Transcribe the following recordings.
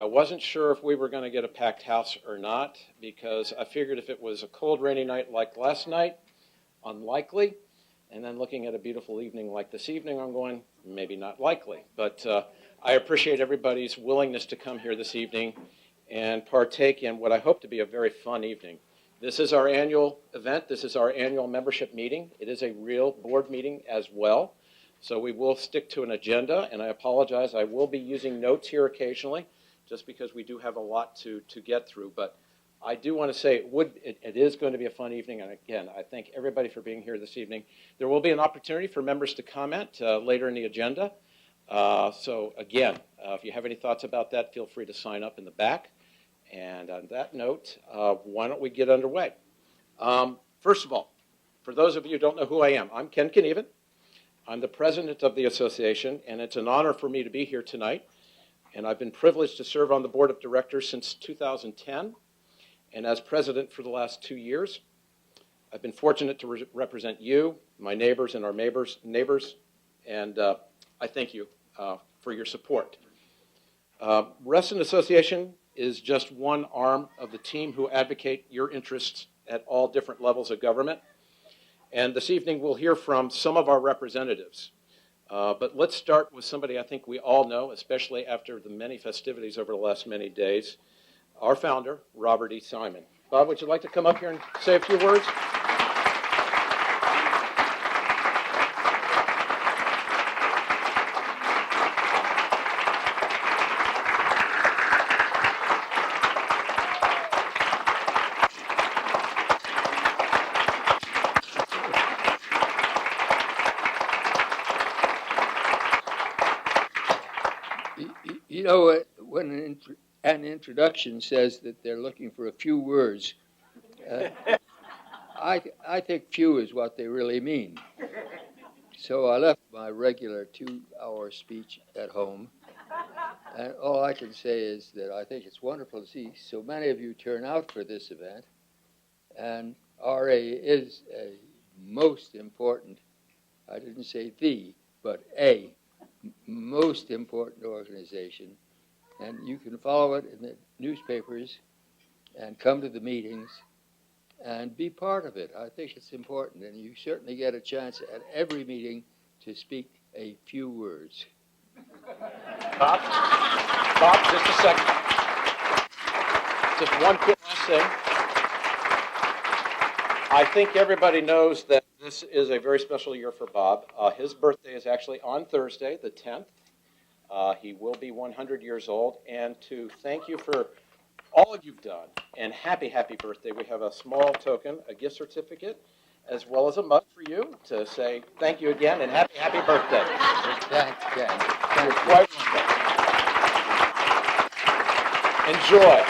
wasn't sure if we were going to get a packed house or not, because I figured if it was a cold, rainy night like last night, unlikely. And then looking at a beautiful evening like this evening, I'm going, maybe not likely. But I appreciate everybody's willingness to come here this evening and partake in what I hope to be a very fun evening. This is our annual event. This is our annual membership meeting. It is a real board meeting as well. So we will stick to an agenda, and I apologize. I will be using notes here occasionally, just because we do have a lot to get through. But I do want to say it is going to be a fun evening. And again, I thank everybody for being here this evening. There will be an opportunity for members to comment later in the agenda. So again, if you have any thoughts about that, feel free to sign up in the back. And on that note, why don't we get underway? First of all, for those of you who don't know who I am, I'm Ken Knieven. I'm the president of the association, and it's an honor for me to be here tonight. And I've been privileged to serve on the board of directors since 2010, and as president for the last 2 years. I've been fortunate to represent you, my neighbors, and our neighbors, and I thank you for your support. Reston Association is just one arm of the team who advocate your interests at all different levels of government. And this evening we'll hear from some of our representatives. But let's start with somebody I think we all know, especially after the many festivities over the last many days, our founder, Robert E. Simon. Bob, would you like to come up here and say a few words? You know, when an introduction says that they're looking for a few words, I think few is what they really mean. So I left my regular 2-hour speech at home, and all I can say is that I think it's wonderful to see so many of you turn out for this event, and RA is a most important, I didn't say the, but a most important organization, and you can follow it in the newspapers and come to the meetings and be part of it. I think it's important, and you certainly get a chance at every meeting to speak a few words. Bob, just a second. Just one quick last thing. I think everybody knows that this is a very special year for Bob. His birthday is actually on Thursday, the 10th. He will be 100 years old. And to thank you for all you've done, and happy birthday, we have a small token, a gift certificate, as well as a mug for you to say thank you again and happy birthday. Thanks, Ken. You're quite welcome. Enjoy.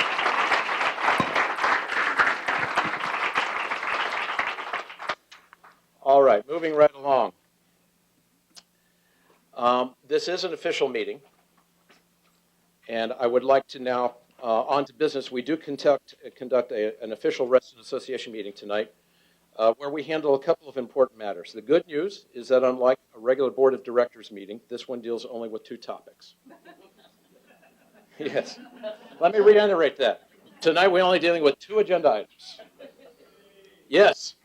All right, moving right along. This is an official meeting, and I would like to now, on to business. We do conduct an official Reston Association meeting tonight, where we handle a couple of important matters. The good news is that unlike a regular board of directors meeting, this one deals only with 2 topics. Yes, let me reiterate that. Tonight we're only dealing with 2 agenda items. Yes.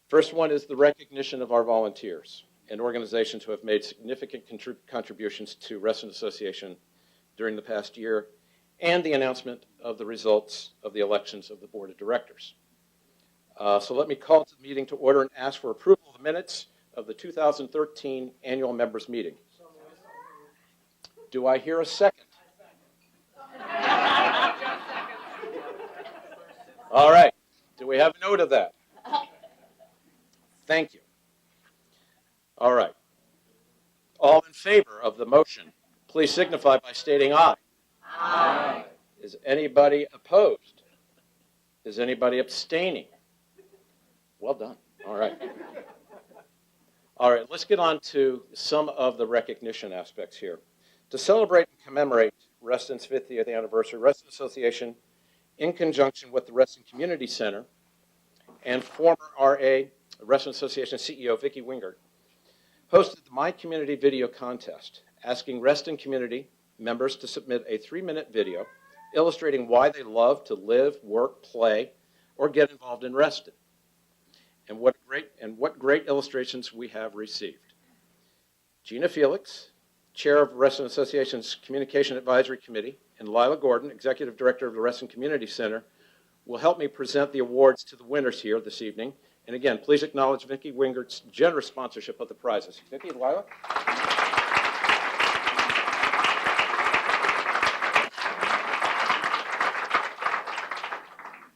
First one is the recognition of our volunteers and organizations who have made significant contributions to Reston Association during the past year, and the announcement of the results of the elections of the board of directors. So let me call the meeting to order and ask for approval of the minutes of the 2013 annual members meeting. Do I hear a second? All right. Do we have a note of that? Thank you. All right. All in favor of the motion, please signify by stating aye. Aye. Is anybody opposed? Is anybody abstaining? Well done. All right. All right, let's get on to some of the recognition aspects here. To celebrate and commemorate Reston's 50th anniversary, Reston Association, in conjunction with the Reston Community Center and former RA, Reston Association CEO Vicki Wingert, hosted the My Community video contest, asking Reston community members to submit a 3-minute video illustrating why they love to live, work, play, or get involved in Reston. And what great illustrations we have received. Gina Felix, Chair of Reston Association's Communication Advisory Committee, and Lila Gordon, Executive Director of the Reston Community Center, will help me present the awards to the winners here this evening. And again, please acknowledge Vicki Wingert's generous sponsorship of the prizes. Vicki, Lila.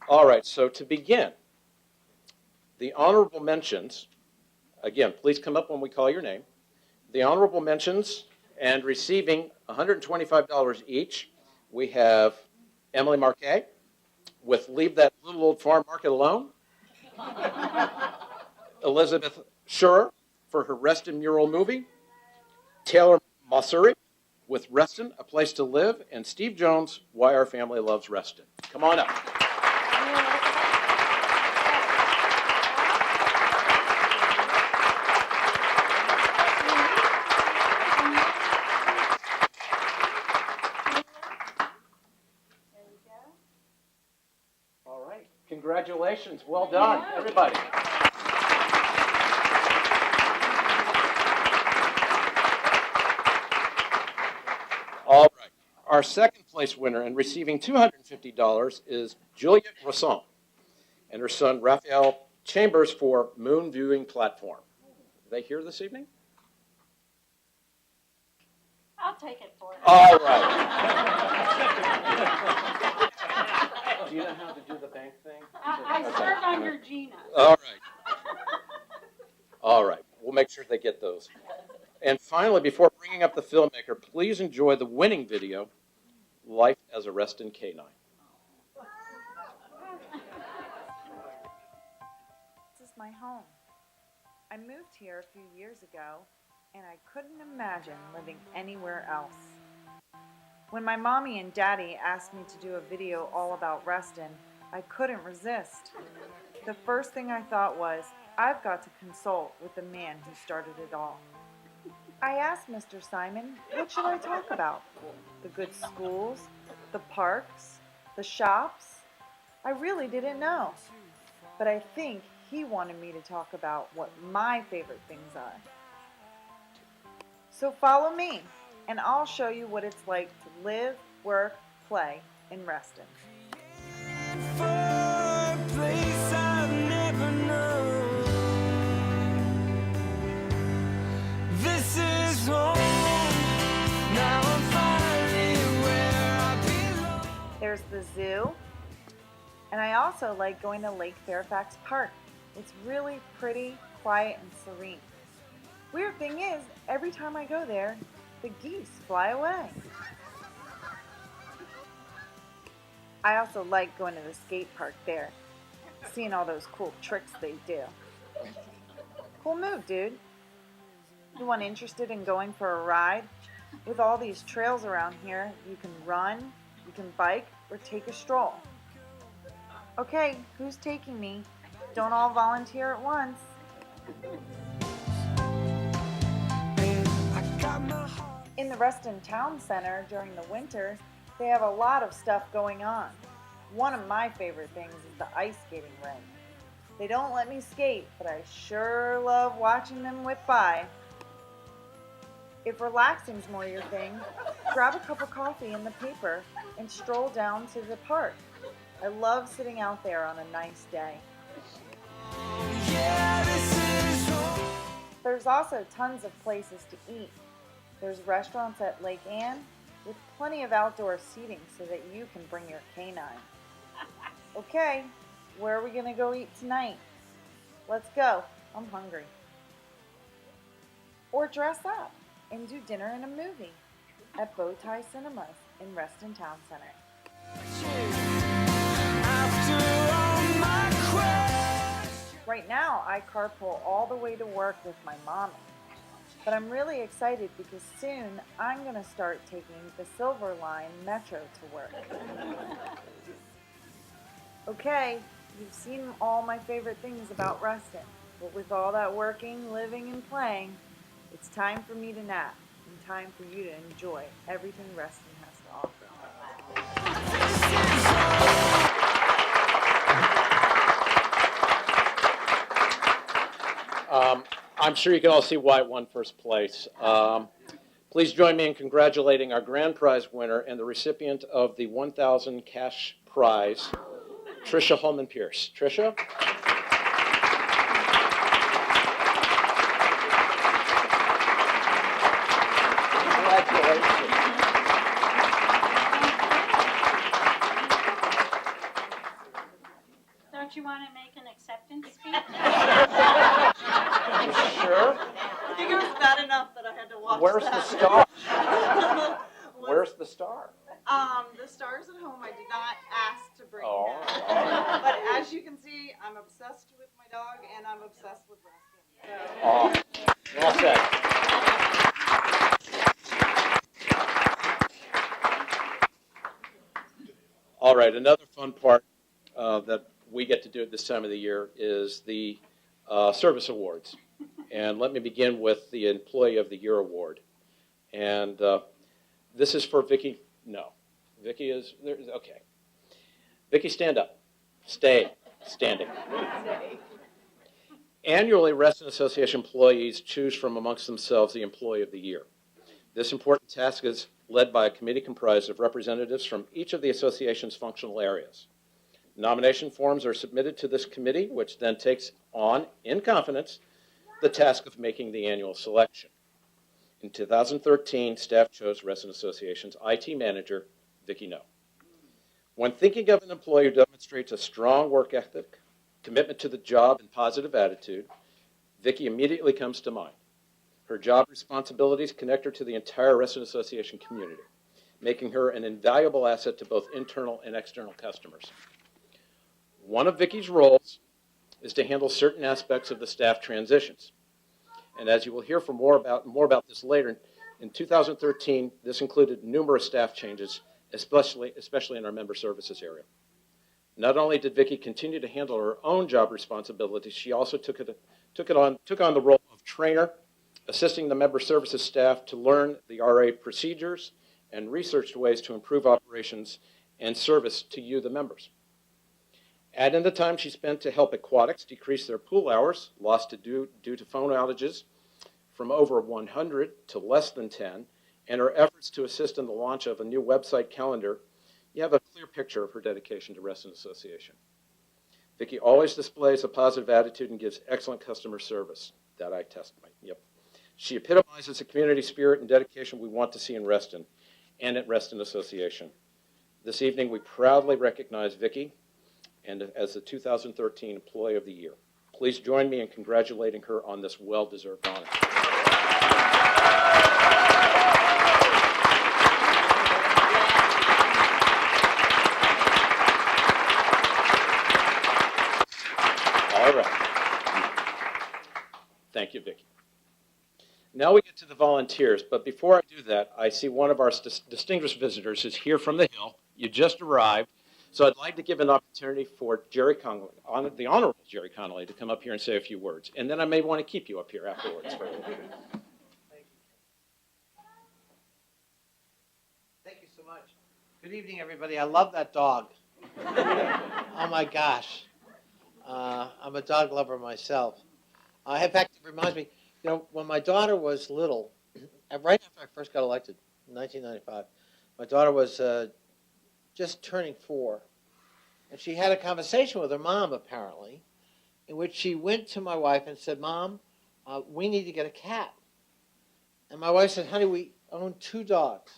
All right, so to begin, the honorable mentions, again, please come up when we call your name. The honorable mentions and receiving $125 each, we have Emily Marquet with Leave That Little Old Farm Market Alone. Elizabeth Schurer for her Reston mural movie. Taylor Massuri with Reston, A Place to Live. And Steve Jones, Why Our Family Loves Reston. Come on up. All right. Congratulations. Well done, everybody. All right. Our second place winner and receiving $250 is Juliet Reston and her son Raphael Chambers for Moon Viewing Platform. Are they here this evening? I'll take it for you. All right. Do you know how to do the bank thing? I serve under Gina. All right. All right. We'll make sure they get those. And finally, before bringing up the filmmaker, please enjoy the winning video, Life as a Reston Canine. This is my home. I moved here a few years ago, and I couldn't imagine living anywhere else. When my mommy and daddy asked me to do a video all about Reston, I couldn't resist. The first thing I thought was, I've got to consult with the man who started it all. I asked Mr. Simon, what should I talk about? The good schools, the parks, the shops? I really didn't know. But I think he wanted me to talk about what my favorite things are. So follow me, and I'll show you what it's like to live, work, play in Reston. There's the zoo, and I also like going to Lake Fairfax Park. It's really pretty, quiet, and serene. Weird thing is, every time I go there, the geese fly away. I also like going to the skate park there, seeing all those cool tricks they do. Cool move, dude. You want interested in going for a ride? With all these trails around here, you can run, you can bike, or take a stroll. Okay, who's taking me? Don't all volunteer at once. In the Reston Town Center during the winter, they have a lot of stuff going on. One of my favorite things is the ice skating rink. They don't let me skate, but I sure love watching them whip by. If relaxing's more your thing, grab a cup of coffee and the paper and stroll down to the park. I love sitting out there on a nice day. There's also tons of places to eat. There's restaurants at Lake Ann with plenty of outdoor seating so that you can bring your canine. Okay, where are we gonna go eat tonight? Let's go, I'm hungry. Or dress up and do dinner and a movie at Bowtie Cinemas in Reston Town Center. Right now, I carpool all the way to work with my mommy. But I'm really excited because soon I'm going to start taking the Silver Line Metro to work. Okay, you've seen all my favorite things about Reston. But with all that working, living, and playing, it's time for me to nap and time for you to enjoy everything Reston has to offer. I'm sure you can all see why it won first place. Please join me in congratulating our grand prize winner and the recipient of the 1,000 cash prize, Tricia Holman Pierce. Tricia? Congratulations. Don't you want to make an acceptance speech? You sure? I think it was bad enough that I had to watch Where's the that. star? Where's the star? The stars at home I did not ask to bring Oh, down. all right. But as you can see, I'm obsessed with my dog and I'm obsessed with Reston. So. Oh, well said. All right, another fun part that we get to do at this time of the year is the service awards. And let me begin with the Employee of the Year award. And this is for Vicki. No, Vicki is there. Okay, Vicki, stand up. Stay standing. Annually, Reston Association employees choose from amongst themselves the Employee of the Year. This important task is led by a committee comprised of representatives from each of the association's functional areas. Nomination forms are submitted to this committee, which then takes on, in confidence, the task of making the annual selection. In 2013, staff chose Reston Association's IT manager, Vicki No. When thinking of an employee who demonstrates a strong work ethic, commitment to the job, and positive attitude, Vicki immediately comes to mind. Her job responsibilities connect her to the entire Reston Association community, making her an invaluable asset to both internal and external customers. One of Vicki's roles is to handle certain aspects of the staff transitions. And as you will hear more about this later, in 2013, this included numerous staff changes, especially in our member services area. Not only did Vicki continue to handle her own job responsibilities, she also took on the role of trainer, assisting the member services staff to learn the RA procedures and researched ways to improve operations and service to you, the members. Add in the time she spent to help Aquatics decrease their pool hours, lost due to phone outages, from over 100 to less than 10, and her efforts to assist in the launch of a new website calendar, you have a clear picture of her dedication to Reston Association. Vicki always displays a positive attitude and gives excellent customer service. That I testify. Yep. She epitomizes the community spirit and dedication we want to see in Reston and at Reston Association. This evening, we proudly recognize Vicki and as the 2013 Employee of the Year. Please join me in congratulating her on this well-deserved honor. All right. Thank you, Vicki. Now we get to the volunteers, but before I do that, I see one of our distinguished visitors is here from the Hill. You just arrived. So I'd like to give an opportunity for Jerry Connolly, the Honorable Jerry Connolly, to come up here and say a few words. And then I may want to keep you up here afterwards. Thank you so much. Good evening, everybody. I love that dog. Oh, my gosh. I'm a dog lover myself. In fact, it reminds me, when my daughter was little, right after I first got elected in 1995, my daughter was just turning 4. And she had a conversation with her mom, apparently, in which she went to my wife and said, Mom, we need to get a cat. And my wife said, honey, we own 2 dogs,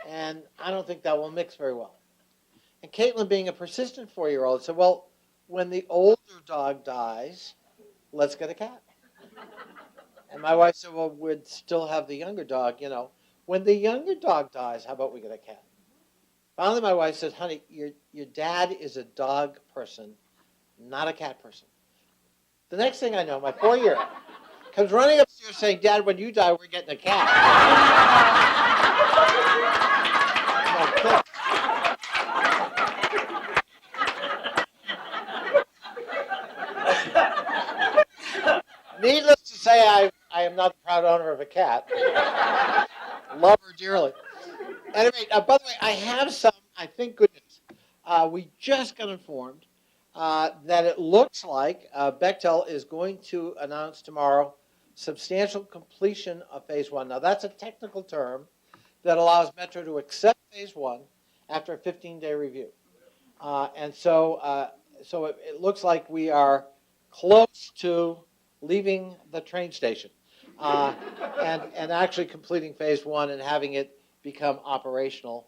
and I don't think that will mix very well. And Caitlin, being a persistent 4-year-old, said, well, when the older dog dies, let's get a cat. And my wife said, well, we'd still have the younger dog, When the younger dog dies, how about we get a cat? Finally, my wife said, honey, your dad is a dog person, not a cat person. The next thing I know, my 4-year-old comes running upstairs saying, Dad, when you die, we're getting a cat. Needless to say, I am not the proud owner of a cat. great. By the way, I have some, I think, good news. We just got informed that it looks like Bechtel is going to announce tomorrow substantial completion of phase one. Now, that's a technical term that allows Metro to accept phase one after a 15-day review. So it looks like we are close to leaving the train station and actually completing phase one and having it become operational,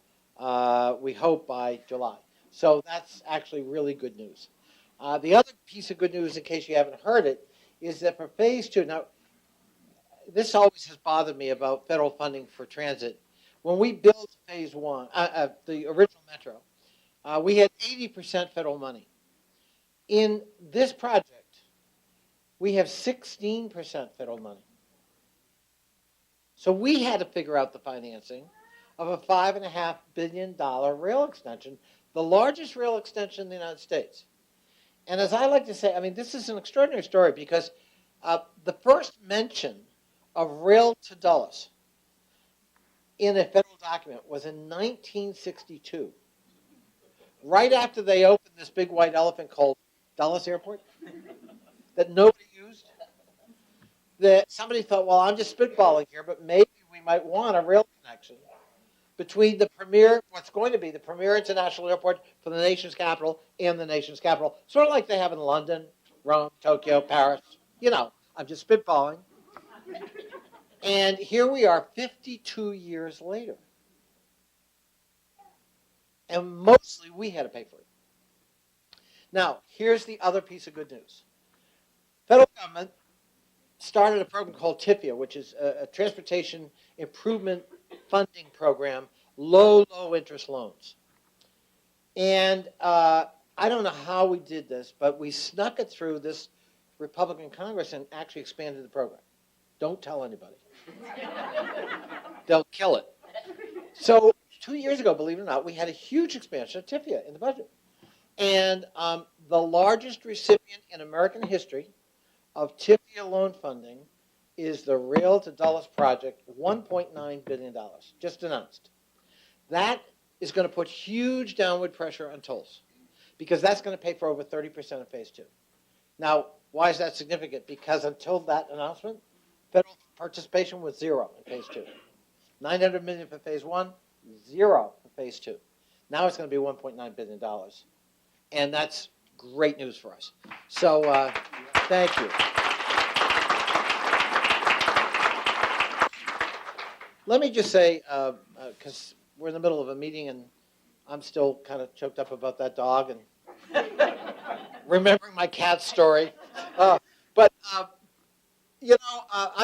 we hope, by July. So that's actually really good news. The other piece of good news, in case you haven't heard it, is that for phase two, now, this always has bothered me about federal funding for transit. When we built phase one, the original Metro, we had 80% federal money. In this project, we have 16% federal money. So we had to figure out the financing of a $5.5 billion rail extension, the largest rail extension in the United States. And as I like to say, I mean, this is an extraordinary story because the first mention of rail to Dulles in a federal document was in 1962, right after they opened this big white elephant called Dulles Airport that nobody used. That somebody thought, well, I'm just spitballing here, but maybe we might want a rail connection between the premier, what's going to be the premier international airport for the nation's capital and the nation's capital, sort of like they have in London, Rome, Tokyo, Paris. You know, I'm just spitballing. And here we are 52 years later. And mostly we had to pay for it. Now, here's the other piece of good news. Federal government started a program called TIFIA, which is a transportation improvement funding program, low interest loans. And I don't know how we did this, but we snuck it through this Republican Congress and actually expanded the program. Don't tell anybody. They'll kill it. So 2 years ago, believe it or not, we had a huge expansion of TIFIA in the budget. And the largest recipient in American history of TIFIA loan funding is the Rail to Dulles project, $1.9 billion, just announced. That is going to put huge downward pressure on tolls because that's going to pay for over 30% of phase two. Now, why is that significant? Because until that announcement, federal participation was zero in phase two. $900 million for phase one, zero for phase two. Now it's going to be $1.9 billion. And that's great news for us. So thank you. Let me just say, because we're in the middle of a meeting and I'm still kind of choked up about that dog and remembering my cat story. I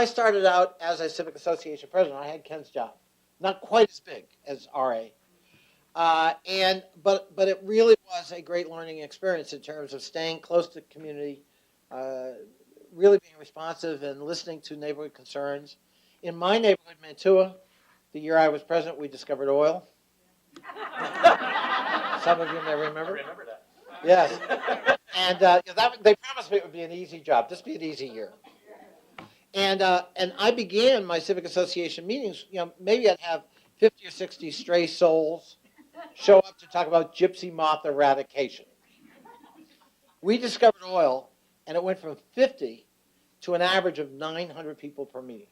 started out as a civic association president. I had Ken's job, not quite as big as RA. But it really was a great learning experience in terms of staying close to the community, really being responsive and listening to neighborhood concerns. In my neighborhood, Mantua, the year I was president, we discovered oil. Some of you may remember. I remember that. Yes. And they promised me it would be an easy job, just be an easy year. And I began my civic association meetings, maybe I'd have 50 or 60 stray souls show up to talk about gypsy moth eradication. We discovered oil, and it went from 50 to an average of 900 people per meeting.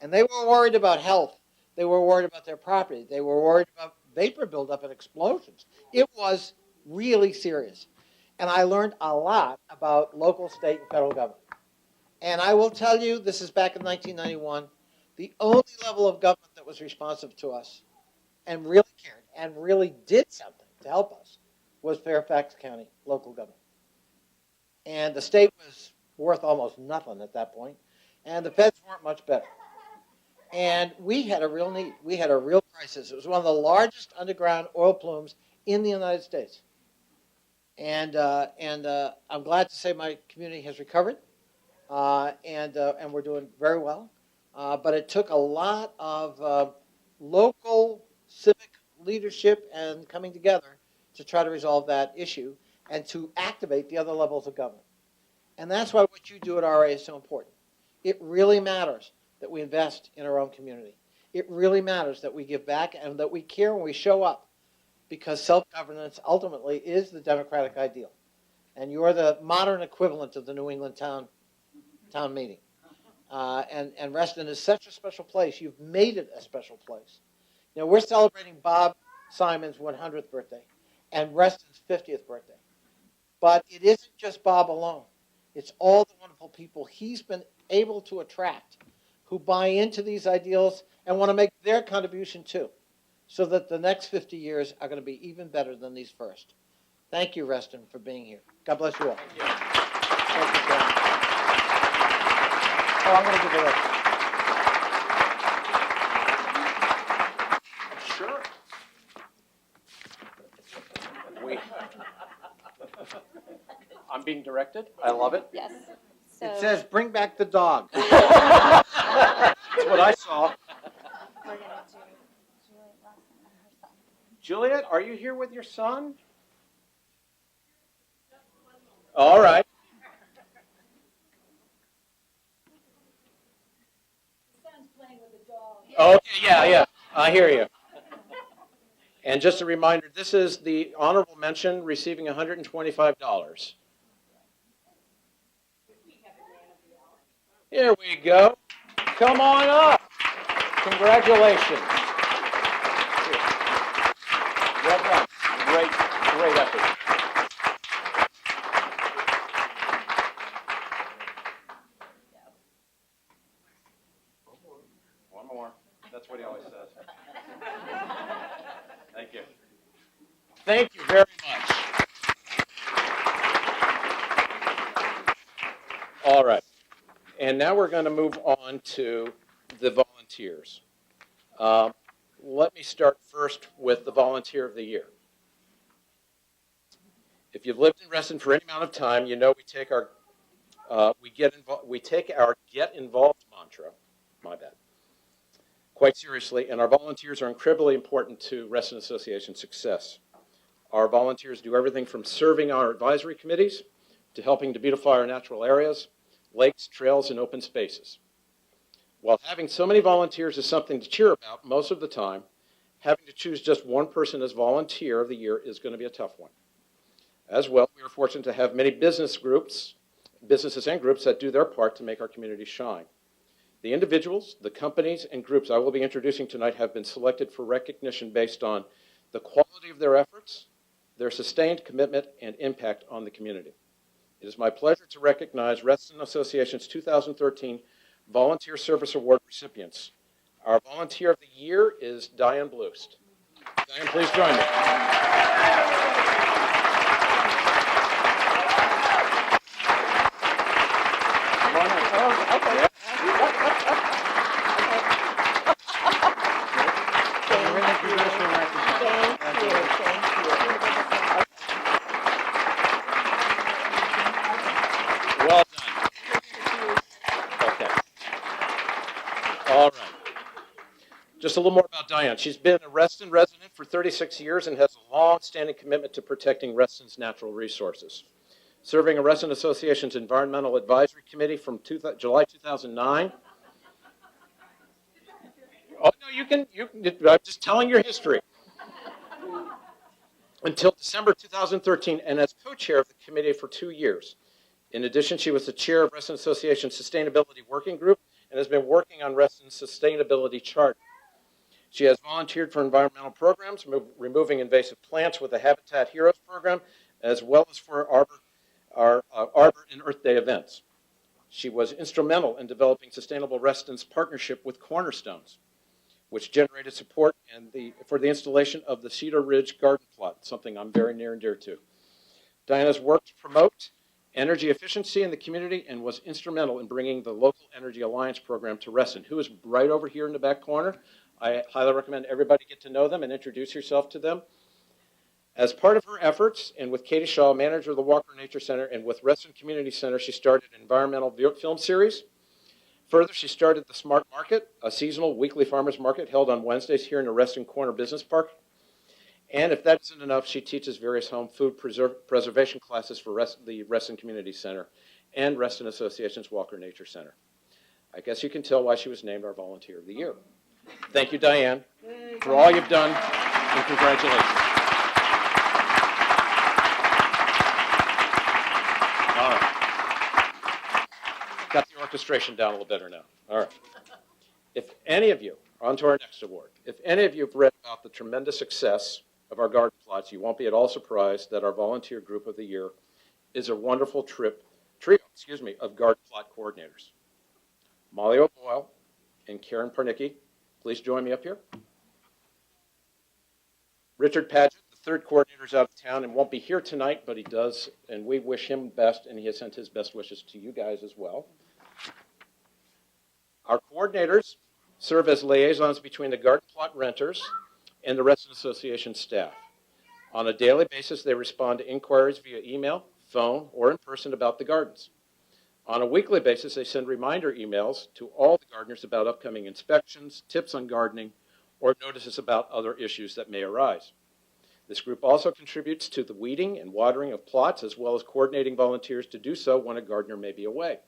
And they were worried about health. They were worried about their property. They were worried about vapor buildup and explosions. It was really serious. And I learned a lot about local, state, and federal government. And I will tell you, this is back in 1991, the only level of government that was responsive to us and really cared and really did something to help us was Fairfax County local government. And the state was worth almost nothing at that point, and the feds weren't much better. And we had a real need. We had a real crisis. It was one of the largest underground oil plumes in the United States. And I'm glad to say my community has recovered, and we're doing very well. But it took a lot of local civic leadership and coming together to try to resolve that issue and to activate the other levels of government. And that's why what you do at RA is so important. It really matters that we invest in our own community. It really matters that we give back and that we care when we show up, because self-governance ultimately is the democratic ideal. And you're the modern equivalent of the New England town meeting. And Reston is such a special place. You've made it a special place. You know, we're celebrating Bob Simon's 100th birthday and Reston's 50th birthday. But it isn't just Bob alone. It's all the wonderful people he's been able to attract who buy into these ideals and want to make their contribution too, so that the next 50 years are going to be even better than these first. Thank you, Reston, for being here. God bless you all. Thank you, Karen. Oh, I'm going to give it up. Sure. I'm being directed. I love it. Yes. It says, bring back the dog. That's what I saw. We're gonna do Juliet Lawson and her son. Juliet, are you here with your son? All right. Okay, yeah, I hear you. And just a reminder, this is the honorable mention receiving $125. Here we go. Come on up. Congratulations. Well done. Great effort. One more. That's what he always says. Thank you. Thank you very much. All right. And now we're going to move on to the volunteers. Let me start first with the Volunteer of the Year. If you've lived in Reston for any amount of time, you know we take our get involved mantra, my bad, quite seriously, and our volunteers are incredibly important to Reston Association success. Our volunteers do everything from serving our advisory committees to helping to beautify our natural areas, lakes, trails, and open spaces. While having so many volunteers is something to cheer about most of the time, having to choose just one person as Volunteer of the Year is going to be a tough one. As well, we are fortunate to have many businesses and groups that do their part to make our community shine. The individuals, the companies, and groups I will be introducing tonight have been selected for recognition based on the quality of their efforts, their sustained commitment, and impact on the community. It is my pleasure to recognize Reston Association's 2013 Volunteer Service Award recipients. Our Volunteer of the Year is Diane Bloost. Diane, please join me. Come on in. Oh, okay. Well done. Okay. All right. Just a little more about Diane. She's been a Reston resident for 36 years and has a long-standing commitment to protecting Reston's natural resources. Serving a Reston Association's Environmental Advisory Committee from July 2009. Oh, no, I'm just telling your history. Until December 2013, and as co-chair of the committee for 2 years. In addition, she was the chair of Reston Association's Sustainability Working Group and has been working on Reston's Sustainability Charter. She has volunteered for environmental programs, removing invasive plants with the Habitat Heroes program, as well as for our Arbor and Earth Day events. She was instrumental in developing Sustainable Reston's partnership with Cornerstones, which generated support for the installation of the Cedar Ridge Garden Plot, something I'm very near and dear to. Diana's worked to promote energy efficiency in the community and was instrumental in bringing the Local Energy Alliance program to Reston, who is right over here in the back corner. I highly recommend everybody get to know them and introduce yourself to them. As part of her efforts, and with Katie Shaw, manager of the Walker Nature Center, and with Reston Community Center, she started an environmental film series. Further, she started the Smart Market, a seasonal weekly farmers market held on Wednesdays here in the Reston Corner Business Park. And if that isn't enough, she teaches various home food preservation classes for the Reston Community Center and Reston Association's Walker Nature Center. I guess you can tell why she was named our Volunteer of the Year. Thank you, Diane, for all you've done, and congratulations. All right. Got the orchestration down a little better now. All right. If any of you, on to our next award, if any of you have read about the tremendous success of our garden plots, you won't be at all surprised that our volunteer group of the year is a wonderful trio of garden plot coordinators. Molly O'Boyle and Karen Parnicki, please join me up here. Richard Paget, the third coordinator, is out of town and won't be here tonight, but he does, and we wish him best, and he has sent his best wishes to you guys as well. Our coordinators serve as liaisons between the garden plot renters and the Reston Association staff. On a daily basis, they respond to inquiries via email, phone, or in person about the gardens. On a weekly basis, they send reminder emails to all the gardeners about upcoming inspections, tips on gardening, or notices about other issues that may arise. This group also contributes to the weeding and watering of plots, as well as coordinating volunteers to do so when a gardener may be away.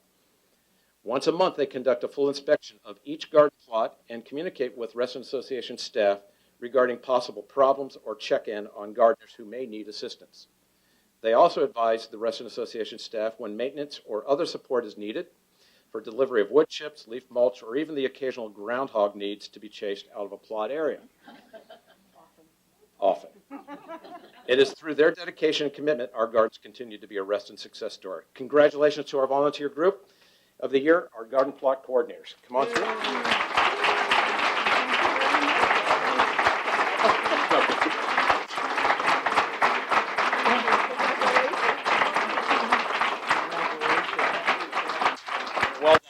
Once a month, they conduct a full inspection of each garden plot and communicate with Reston Association staff regarding possible problems or check-in on gardeners who may need assistance. They also advise the Reston Association staff when maintenance or other support is needed for delivery of wood chips, leaf mulch, or even the occasional groundhog needs to be chased out of a plot area. Often. It is through their dedication and commitment our gardens continue to be a Reston success story. Congratulations to our volunteer group of the year, our garden plot coordinators. Come on through. Well done.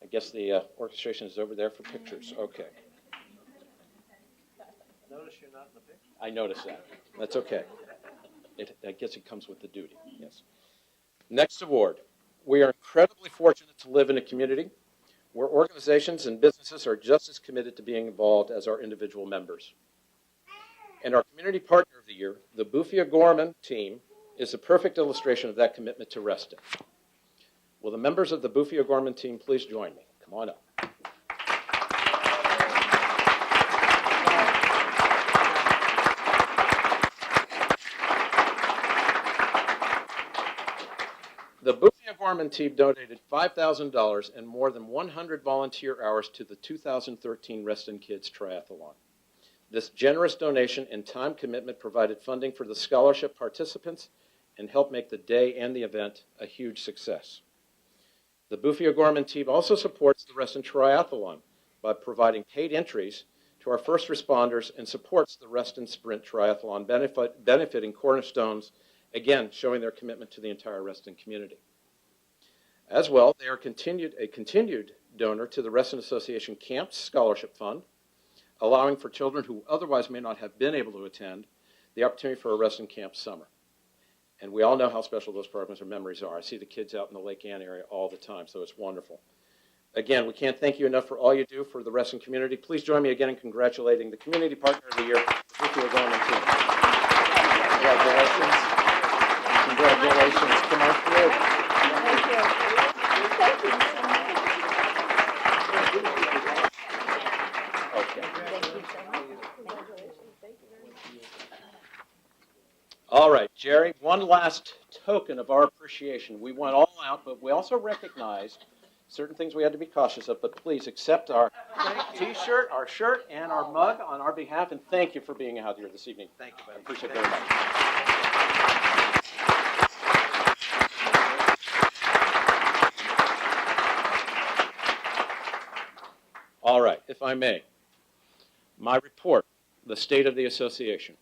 I guess the orchestration is over there for pictures. Okay. Notice you're not in the picture. I noticed that. That's okay. I guess it comes with the duty, yes. Next award. We are incredibly fortunate to live in a community where organizations and businesses are just as committed to being involved as our individual members. And our community partner of the year, the Bufia Gorman team, is a perfect illustration of that commitment to Reston. Will the members of the Bufia Gorman team please join me? Come on up. The Bufia Gorman team donated $5,000 and more than 100 volunteer hours to the 2013 Reston Kids Triathlon. This generous donation and time commitment provided funding for the scholarship participants and helped make the day and the event a huge success. The Bufia Gorman team also supports the Reston Triathlon by providing paid entries to our first responders and supports the Reston Sprint Triathlon, benefiting Cornerstones, again, showing their commitment to the entire Reston community. As well, they are a continued donor to the Reston Association Camps Scholarship Fund, allowing for children who otherwise may not have been able to attend the opportunity for a Reston Camp summer. And we all know how special those programs and memories are. I see the kids out in the Lake Ann area all the time, so it's wonderful. Again, we can't thank you enough for all you do for the Reston community. Please join me again in congratulating the Community Partner of the Year, the Bufia Gorman team. Congratulations. Congratulations. Come on through. Thank you. Thank you. Okay. Thank you so much. Thank you very much. All right, Jerry, one last token of our appreciation. We went all out, but we also recognized certain things we had to be cautious of, but please accept our T-shirt, our shirt, and our mug on our behalf, and thank you for being out here this evening. Thank you, I buddy. appreciate it very much. All right, if I may, my report, the state of the association.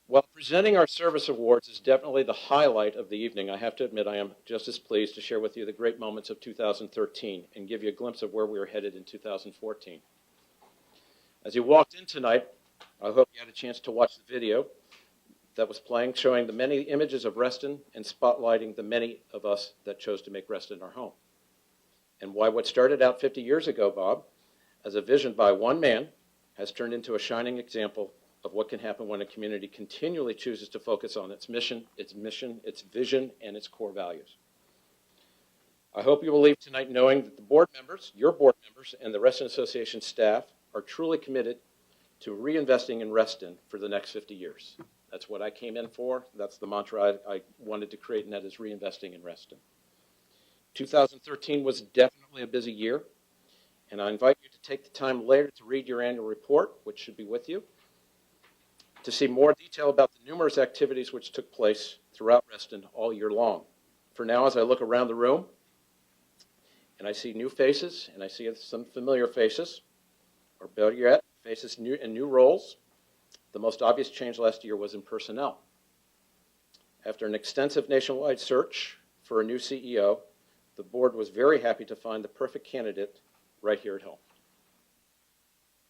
While presenting our service awards is definitely the highlight of the evening, I have to admit I am just as pleased to share with you the great moments of 2013 and give you a glimpse of where we are headed in 2014. As you walked in tonight, I hope you had a chance to watch the video that was playing, showing the many images of Reston and spotlighting the many of us that chose to make Reston our home. And why what started out 50 years ago, Bob, as a vision by one man, has turned into a shining example of what can happen when a community continually chooses to focus on its mission, its vision, and its core values. I hope you will leave tonight knowing that the board members, your board members, and the Reston Association staff are truly committed to reinvesting in Reston for the next 50 years. That's what I came in for. That's the mantra I wanted to create, and that is reinvesting in Reston. 2013 was definitely a busy year, and I invite you to take the time later to read your annual report, which should be with you, to see more detail about the numerous activities which took place throughout Reston all year long. For now, as I look around the room, and I see new faces, and I see some familiar faces, or better yet, faces in new roles, the most obvious change last year was in personnel. After an extensive nationwide search for a new CEO, the board was very happy to find the perfect candidate right here at home.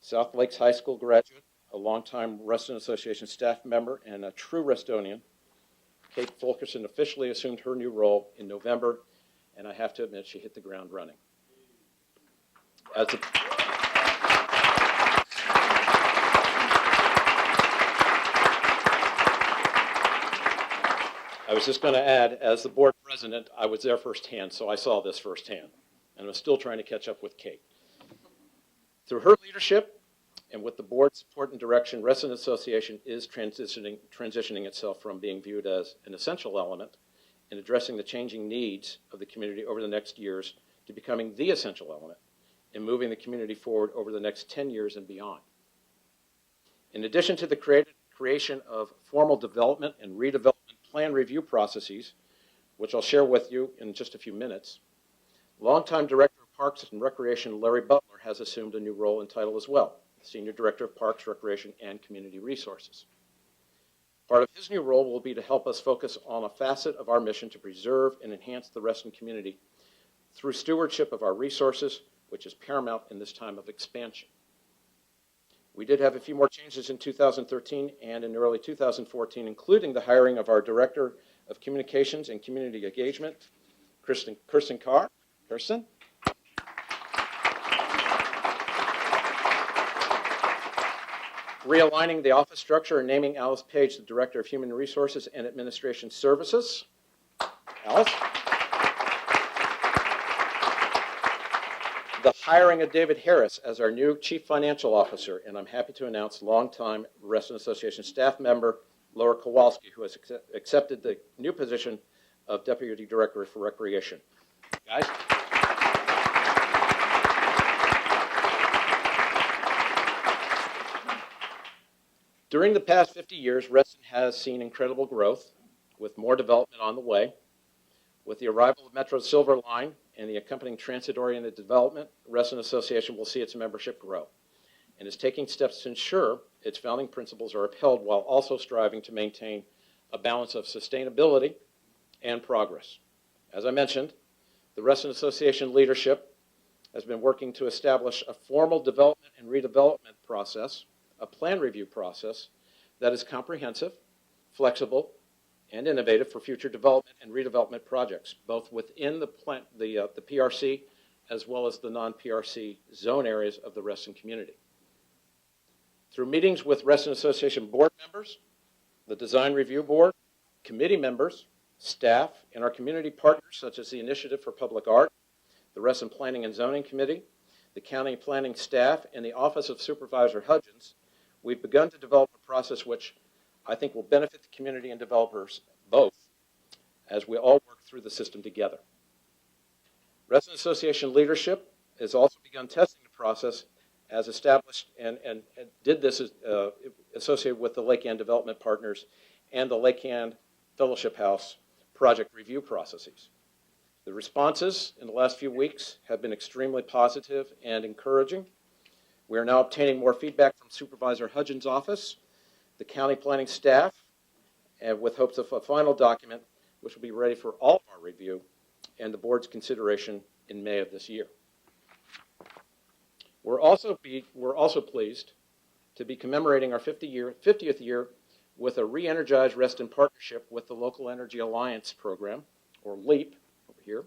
South Lakes High School graduate, a longtime Reston Association staff member, and a true Restonian, Kate Fulkerson officially assumed her new role in November, and I have to admit she hit the ground running. I was just going to add, as the board president, I was there firsthand, so I saw this firsthand, and I'm still trying to catch up with Kate. Through her leadership and with the board's support and direction, Reston Association is transitioning itself from being viewed as an essential element in addressing the changing needs of the community over the next years to becoming the essential element in moving the community forward over the next 10 years and beyond. In addition to the creation of formal development and redevelopment plan review processes, which I'll share with you in just a few minutes, longtime Director of Parks and Recreation Larry Butler has assumed a new role and title as well, Senior Director of Parks, Recreation, and Community Resources. Part of his new role will be to help us focus on a facet of our mission to preserve and enhance the Reston community through stewardship of our resources, which is paramount in this time of expansion. We did have a few more changes in 2013 and in early 2014, including the hiring of our Director of Communications and Community Engagement, Kirsten Carr. Kirsten? Realigning the office structure and naming Alice Page the Director of Human Resources and Administration Services. Alice? The hiring of David Harris as our new Chief Financial Officer, and I'm happy to announce longtime Reston Association staff member Laura Kowalski, who has accepted the new position of Deputy Director for Recreation. Guys? During the past 50 years, Reston has seen incredible growth with more development on the way. With the arrival of Metro's Silver Line and the accompanying transit-oriented development, Reston Association will see its membership grow and is taking steps to ensure its founding principles are upheld while also striving to maintain a balance of sustainability and progress. As I mentioned, the Reston Association leadership has been working to establish a formal development and redevelopment process, a plan review process that is comprehensive, flexible, and innovative for future development and redevelopment projects, both within the PRC as well as the non-PRC zone areas of the Reston community. Through meetings with Reston Association board members, the Design Review Board, committee members, staff, and our community partners such as the Initiative for Public Art, the Reston Planning and Zoning Committee, the County Planning staff, and the Office of Supervisor Hudgens, we've begun to develop a process which I think will benefit the community and developers both as we all work through the system together. Reston Association leadership has also begun testing the process as established and did this associated with the Lake Ann Development Partners and the Lake Ann Fellowship House project review processes. The responses in the last few weeks have been extremely positive and encouraging. We are now obtaining more feedback from Supervisor Hudgens' office, the county planning staff, and with hopes of a final document which will be ready for all of our review and the board's consideration in May of this year. We're also pleased to be commemorating our 50th year with a re-energized Reston partnership with the Local Energy Alliance program, or LEAP, over here.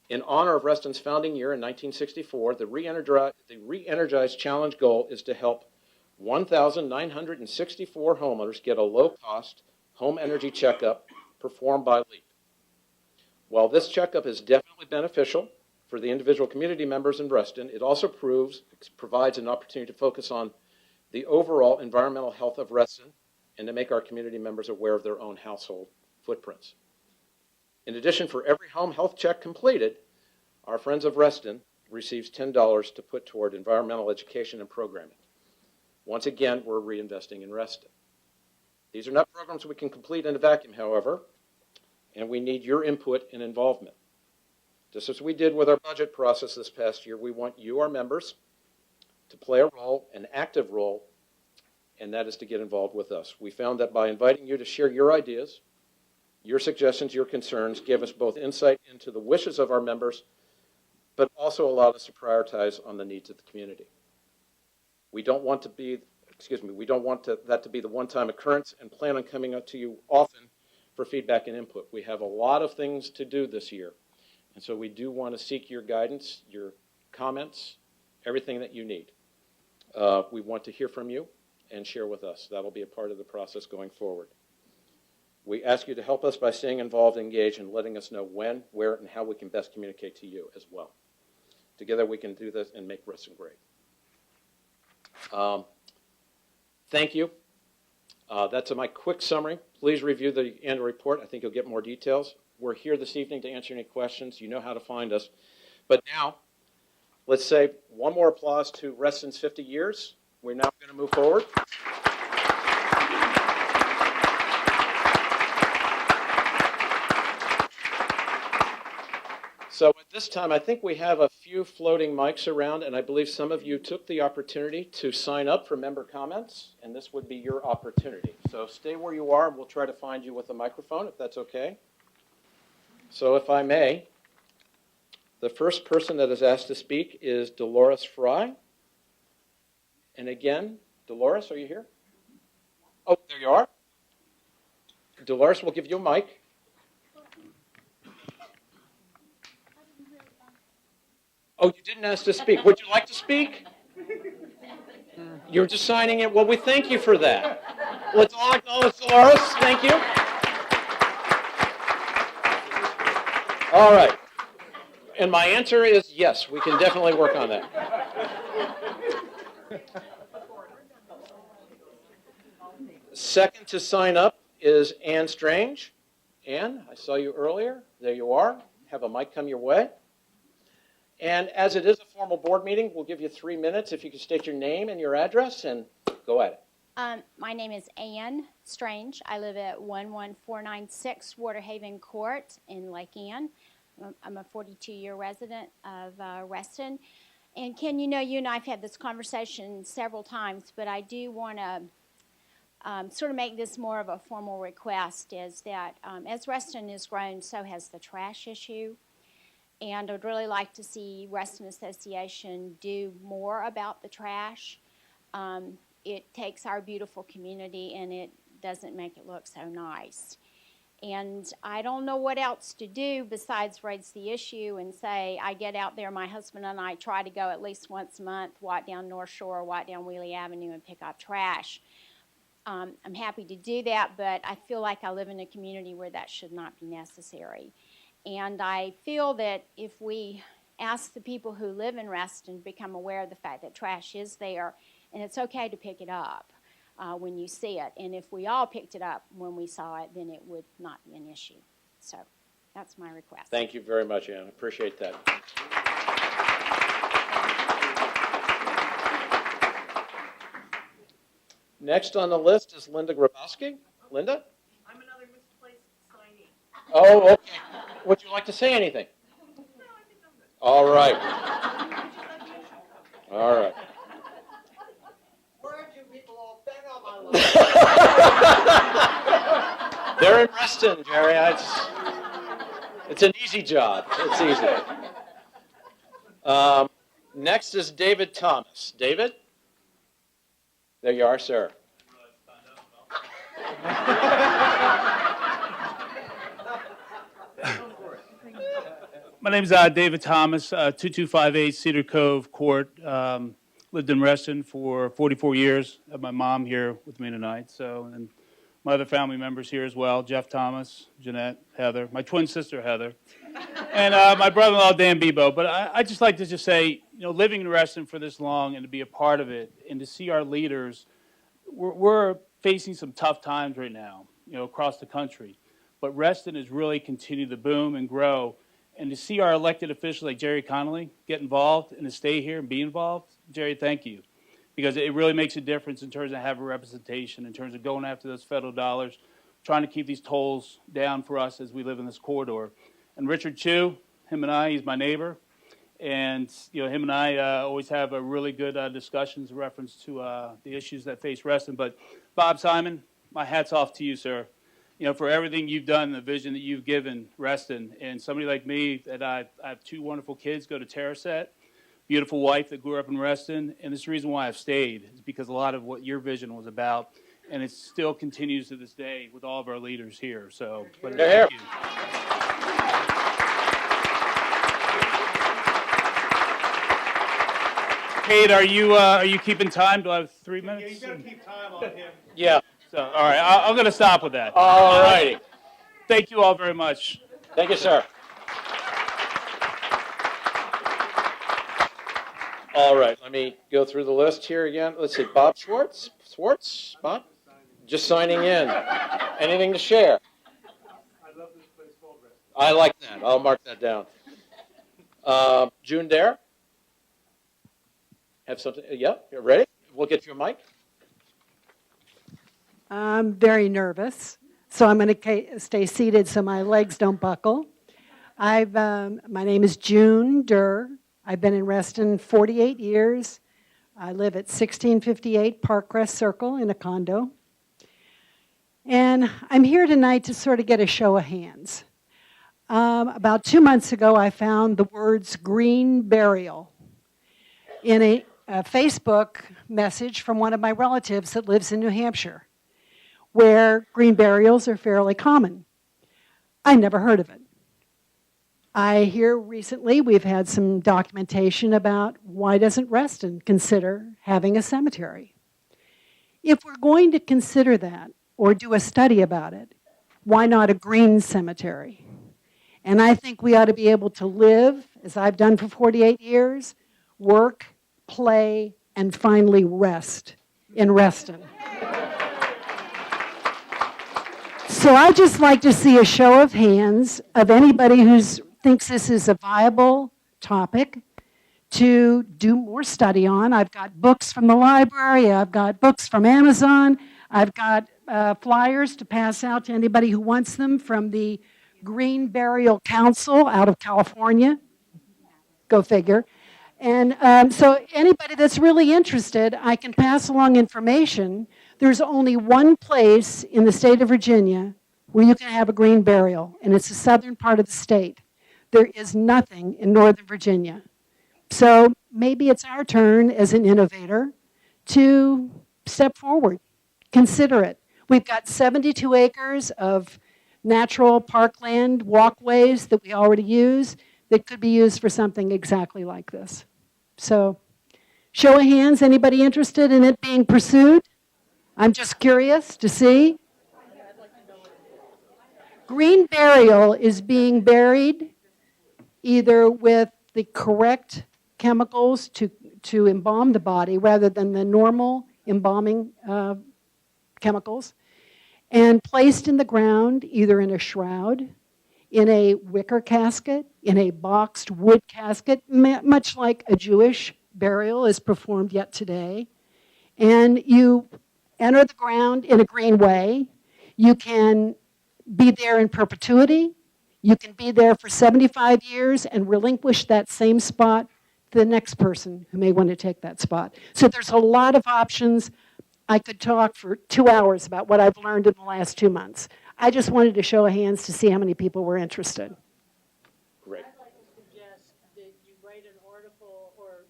In honor of Reston's founding year in 1964, the re-energized challenge goal is to help 1,964 homeowners get a low-cost home energy checkup performed by LEAP. While this checkup is definitely really beneficial for the individual community members in Reston. It also provides an opportunity to focus on the overall environmental health of Reston and to make our community members aware of their own household footprints. In addition, for every home health check completed, our Friends of Reston receives $10 to put toward environmental education and programming. Once again, we're reinvesting in Reston. These are not programs we can complete in a vacuum, however, and we need your input and involvement. Just as we did with our budget process this past year, we want you, our members, to play a role, an active role, and that is to get involved with us. We found that by inviting you to share your ideas, your suggestions, your concerns, give us both insight into the wishes of our members, but also allowed us to prioritize on the needs of the community. We don't want that to be the one-time occurrence and plan on coming up to you often for feedback and input. We have a lot of things to do this year, and so we do want to seek your guidance, your comments, everything that you need. We want to hear from you and share with us. That'll be a part of the process going forward. We ask you to help us by staying involved, engaged, and letting us know when, where, and how we can best communicate to you as well. Together we can do this and make Reston great. Thank you. That's my quick summary. Please review the annual report. I think you'll get more details. We're here this evening to answer any questions. You know how to find us. But now, let's say one more applause to Reston's 50 years. We're now going to move forward. So at this time, I think we have a few floating mics around, and I believe some of you took the opportunity to sign up for member comments, and this would be your opportunity. So stay where you are, and we'll try to find you with a microphone, if that's okay. So if I may, the first person that is asked to speak is Dolores Fry. And again, Dolores, are you here? Oh, there you are. Dolores, we'll give you a mic. Oh, you didn't ask to speak. Would you like to speak? You're just signing it. Well, we thank you for that. Let's all acknowledge Dolores. Thank you. All right. And my answer is yes, we can definitely work on that. Second to sign up is Ann Strange. Ann, I saw you earlier. There you are. Have a mic come your way. And as it is a formal board meeting, we'll give you 3 minutes if you could state your name and your address and go at it. My name is Ann Strange. I live at 11496 Waterhaven Court in Lake Ann. I'm a 42-year resident of Reston. And Ken, you know, you and I have had this conversation several times, but I do want to sort of make this more of a formal request, is that as Reston has grown, so has the trash issue. And I'd really like to see Reston Association do more about the trash. It takes our beautiful community and it doesn't make it look so nice. And I don't know what else to do besides raise the issue and say, I get out there, my husband and I try to go at least once a month, walk down North Shore, walk down Wheelie Avenue and pick up trash. I'm happy to do that, but I feel like I live in a community where that should not be necessary. And I feel that if we ask the people who live in Reston to become aware of the fact that trash is there, and it's okay to pick it up when you see it. And if we all picked it up when we saw it, then it would not be an issue. So that's my request. Thank you very much, Ann. Appreciate that. Next on the list is Linda Grabowski. Linda? I'm another misplaced signee. Oh, okay. Would you like to say anything? No, I think I'm good. All right. All right. Where have you people all been all my life? They're in Reston, Jerry. It's an easy job. It's easy. Next is David Thomas. David? There you are, sir. My name is David Thomas, 2258 Cedar Cove Court. Lived in Reston for 44 years. I have my mom here with me tonight, and my other family members here as well, Jeff Thomas, Jeanette, Heather, my twin sister Heather, and my brother-in-law, Dan Bebo. But I just like to just say, living in Reston for this long and to be a part of it and to see our leaders, we're facing some tough times right now, across the country. But Reston has really continued to boom and grow. And to see our elected officials like Jerry Connolly get involved and to stay here and be involved, Jerry, thank you. Because it really makes a difference in terms of having representation, in terms of going after those federal dollars, trying to keep these tolls down for us as we live in this corridor. And Richard Chu, him and I, he's my neighbor. And him and I always have a really good discussions in reference to the issues that face Reston. But Bob Simon, my hat's off to you, sir. For everything you've done, the vision that you've given Reston, and somebody like me that I have two wonderful kids go to Terraset, beautiful wife that grew up in Reston, and this is the reason why I've stayed is because a lot of what your vision was about, and it still continues to this day with all of our leaders here. So, but thank you. Kate, are you keeping time? Do I have 3 minutes? Yeah, you gotta keep time on him. Yeah. So, all right, I'm going to stop with that. All righty. Thank you all very much. Thank you, sir. All right, let me go through the list here again. Let's see, Bob Schwartz? Bob? Just signing in. Anything to share? I love this place called Reston. I like that. I'll mark that down. June Dare? Have something? Yeah, you're ready? We'll get you a mic. I'm very nervous, so I'm going to stay seated so my legs don't buckle. My name is June Durr. I've been in Reston 48 years. I live at 1658 Parkcrest Circle in a condo. And I'm here tonight to sort of get a show of hands. About 2 months ago, I found the words green burial in a Facebook message from one of my relatives that lives in New Hampshire, where green burials are fairly common. I never heard of it. I hear recently we've had some documentation about why doesn't Reston consider having a cemetery? If we're going to consider that or do a study about it, why not a green cemetery? And I think we ought to be able to live, as I've done for 48 years, work, play, and finally rest in Reston. So I'd just like to see a show of hands of anybody who thinks this is a viable topic to do more study on. I've got books from the library. I've got books from Amazon. I've got flyers to pass out to anybody who wants them from the Green Burial Council out of California. Go figure. And so anybody that's really interested, I can pass along information. There's only one place in the state of Virginia where you can have a green burial, and it's the southern part of the state. There is nothing in Northern Virginia. So maybe it's our turn as an innovator to step forward, consider it. We've got 72 acres of natural parkland walkways that we already use that could be used for something exactly like this. So, show of hands, anybody interested in it being pursued? I'm just curious to see. Green burial is being buried either with the correct chemicals to embalm the body rather than the normal embalming chemicals, and placed in the ground either in a shroud, in a wicker casket, in a boxed wood casket, much like a Jewish burial is performed yet today. And you enter the ground in a green way. You can be there in perpetuity. You can be there for 75 years and relinquish that same spot to the next person who may want to take that spot. So there's a lot of options. I could talk for 2 hours about what I've learned in the last 2 months. I just wanted to show of hands to see how many people were interested. Great. I'd like to suggest that you write an article or,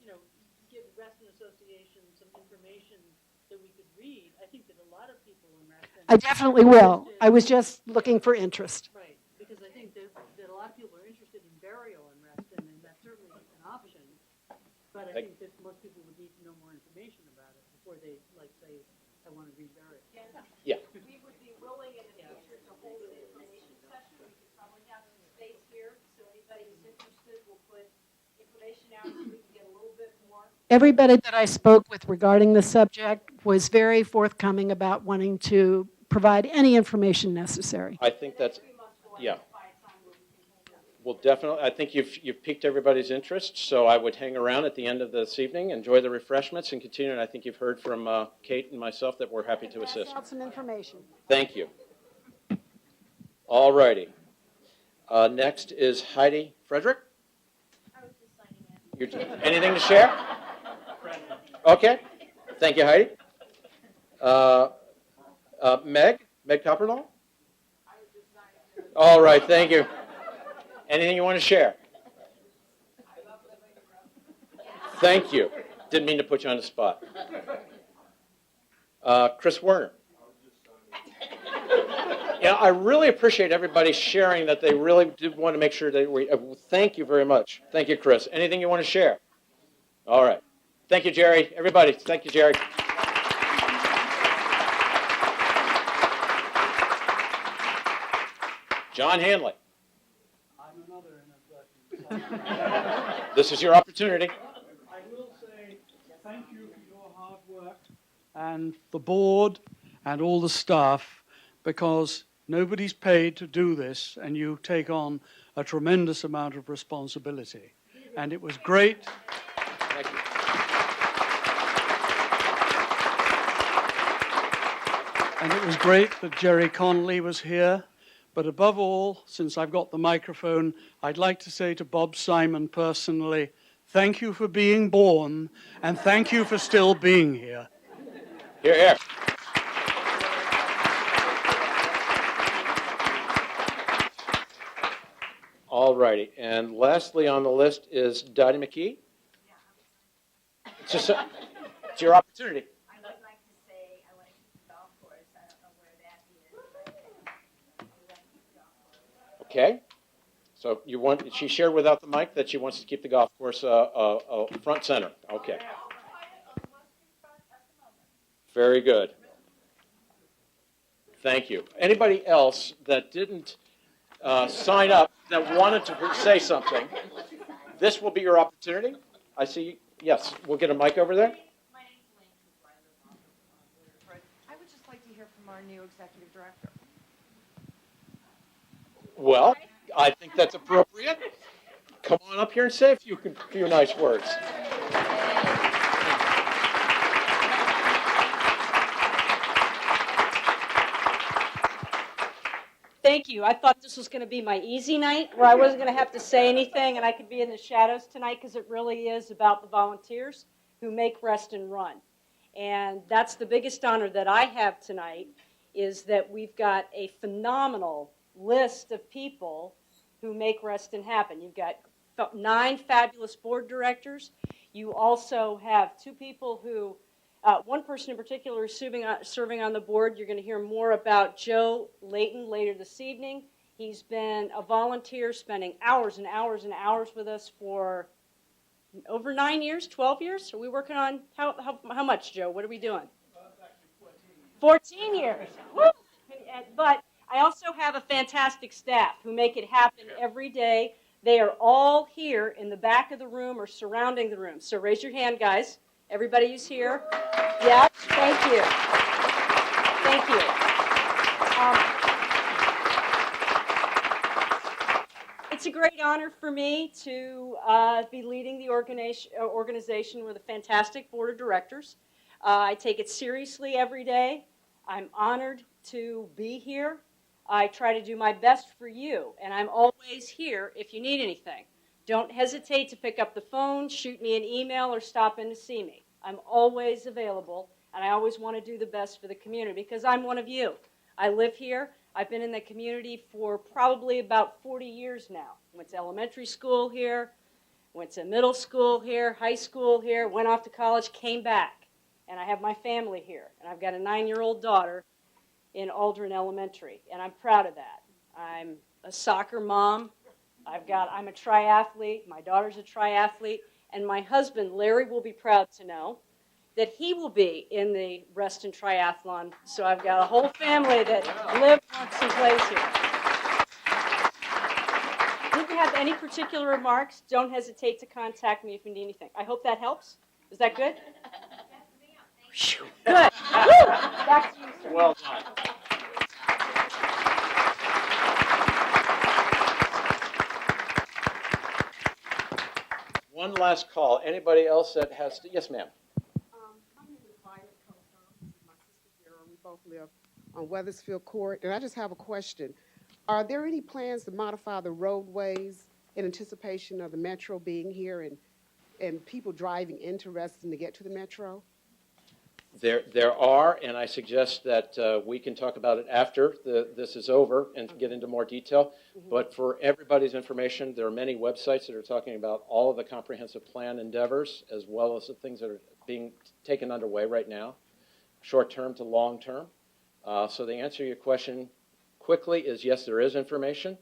give Reston Association some information that we could read. I think that a lot of people in Reston... I definitely will. I was just looking for interest. Right, because I think that a lot of people are interested in burial in Reston, and that's certainly an option. But I think that most people would need to know more information about it before they, say, I want to rebury it. Yeah. We would be willing in the future to hold an information session. We could probably have some space here so anybody Everybody that I spoke with regarding the subject was very forthcoming about wanting to provide any information necessary. I think that's, yeah. Well, definitely, I think you've piqued everybody's interest, so I would hang around at the end of this evening, enjoy the refreshments, and continue. And I think you've heard from Kate and myself that we're happy to assist. Pass out some information. Thank you. All righty. Next is Heidi Frederick. Anything to share? Okay. Thank you, Heidi. Meg Copperlaw? All right, thank you. Anything you want to share? Thank you. Didn't mean to put you on the spot. Chris Werner. Yeah, I really appreciate everybody sharing that they really did want to make sure that we. Thank you very much. Thank you, Chris. Anything you want to share? All right. Thank you, Jerry. Everybody, thank you, Jerry. John Hanley. I'm another introduction. This is your opportunity. I will say thank you for your hard work and the board and all the staff, because nobody's paid to do this, and you take on a tremendous amount of responsibility. And it was great. Thank you. And it was great that Jerry Connolly was here. But above all, since I've got the microphone, I'd like to say to Bob Simon personally, thank you for being born, and thank you for still being here. Here, here. All righty. And lastly on the list is Dottie McKee. It's your opportunity. I would like to say I want to keep the golf course. I don't know where that is, but I would like to keep the golf course. Okay. So she shared without the mic that she wants to keep the golf course front center. Okay. Very good. Thank you. Anybody else that didn't sign up that wanted to say something, this will be your opportunity. I see. Yes, we'll get a mic over there. I would just like to hear from our new executive director. Well, I think that's appropriate. Come on up here and say a few nice words. Thank you. I thought this was going to be my easy night where I wasn't going to have to say anything and I could be in the shadows tonight, because it really is about the volunteers who make Reston run. And that's the biggest honor that I have tonight, is that we've got a phenomenal list of people who make Reston happen. You've got 9 fabulous board directors. You also have 2 people who, one person in particular is serving on the board. You're going to hear more about Joe Layton later this evening. He's been a volunteer, spending hours and hours and hours with us for over 9 years, 12 years. Are we working on, how much, Joe? What are we doing? 14 years. Woo! But I also have a fantastic staff who make it happen every day. They are all here in the back of the room or surrounding the room. So raise your hand, guys. Everybody who's here. Yeah, thank you. Thank you. It's a great honor for me to be leading the organization with a fantastic board of directors. I take it seriously every day. I'm honored to be here. I try to do my best for you, and I'm always here if you need anything. Don't hesitate to pick up the phone, shoot me an email, or stop in to see me. I'm always available, and I always want to do the best for the community because I'm one of you. I live here. I've been in the community for probably about 40 years now. Went to elementary school here, went to middle school here, high school here, went off to college, came back. And I have my family here, and I've got a 9-year-old daughter in Aldrin Elementary, and I'm proud of that. I'm a soccer mom. I'm a triathlete. My daughter's a triathlete. And my husband, Larry, will be proud to know that he will be in the Reston Triathlon. So I've got a whole family that lives, works, and plays here. have any particular remarks, don't hesitate to contact me if you need anything. I hope that helps. Is that good? Good. Woo! Back to you, sir. Well done. One last call. Anybody else that has to? Yes, ma'am. My name is Violet Coco. This is my sister Vera. We both live on Weathersfield Court. And I just have a question. Are there any plans to modify the roadways in anticipation of the metro being here and people driving into Reston to get to the metro? There are, and I suggest that we can talk about it after this is over and get into more detail. But for everybody's information, there are many websites that are talking about all of the comprehensive plan endeavors, as well as the things that are being taken underway right now, short-term to long-term. So the answer to your question quickly is yes, there is information,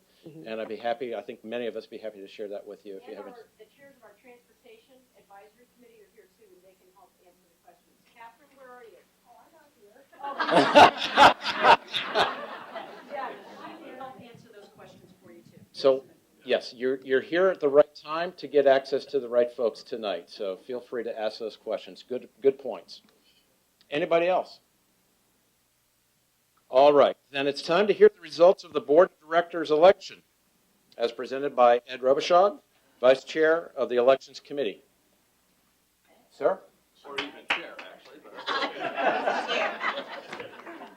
and I'd be happy, I think many of us be happy to share that with you if you haven't. The chairs of our Transportation Advisory Committee are here too, and they can help answer the questions. Catherine, where are you? Oh, I'm not here. Yeah, she can help answer those questions for you too. So, yes, you're here at the right time to get access to the right folks tonight. So feel free to ask those questions. Good points. Anybody else? All right, then it's time to hear the results of the Board of Directors election, as presented by Ed Robichaud, Vice Chair of the Elections Committee. Sir? Or even chair, actually.